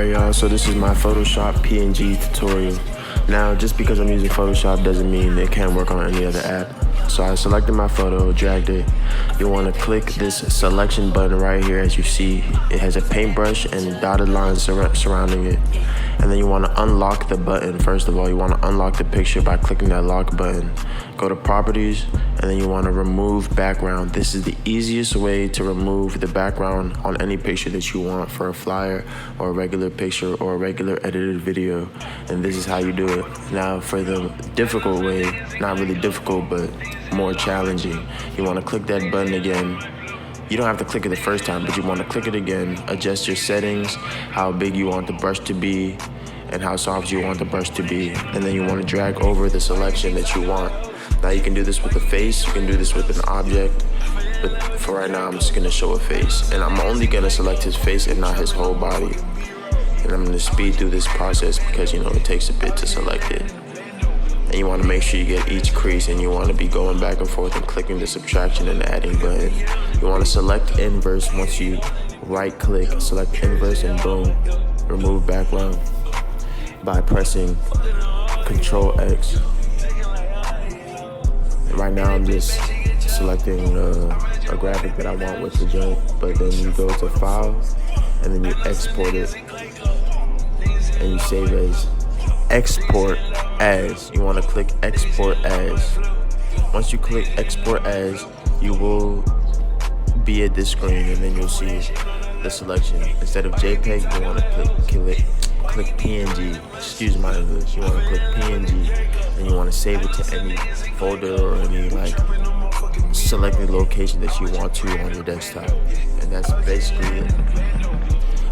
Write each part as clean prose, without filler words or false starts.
Alright y'all, so this is my Photoshop PNG tutorial. Now, just because I'm using Photoshop doesn't mean it can't work on any other app. So I selected my photo, dragged it. You want to click this selection button right here. As you see, it has a paintbrush and dotted lines surrounding it. And then you want to unlock the button. First of all, you want to unlock the picture by clicking that lock button. Go to properties, and then you want to remove background. This is the easiest way to remove the background on any picture that you want for a flyer or a regular picture or a regular edited video. And this is how you do it. Now for the difficult way, not really difficult, but more challenging, you want to click that button again. You don't have to click it the first time, but you want to click it again, adjust your settings, how big you want the brush to be, and how soft you want the brush to be. And then you want to drag over the selection that you want. Now you can do this with a face, you can do this with an object, but for right now I'm just going to show a face. And I'm only going to select his face and not his whole body. And I'm going to speed through this process because, you know, it takes a bit to select it. And you want to make sure you get each crease, and you want to be going back and forth and clicking the subtraction and adding button. You want to select inverse. Once you right click, select inverse, and boom, remove background by pressing Control X. And right now I'm just selecting a graphic that I want with the joint, but then you go to File, and then you export it, and you save as Export As. You want to click Export As. Once you click Export As, you will be at this screen, and then you'll see the selection. Instead of JPEG, you want to click PNG. Excuse my English. You want to click PNG, and you want to save it to any folder or any selected location that you want to on your desktop. And that's basically it.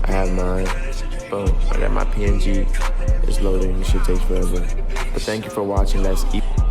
I have mine. Boom, I got my PNG. It's loading. It should take forever. But thank you for watching. That's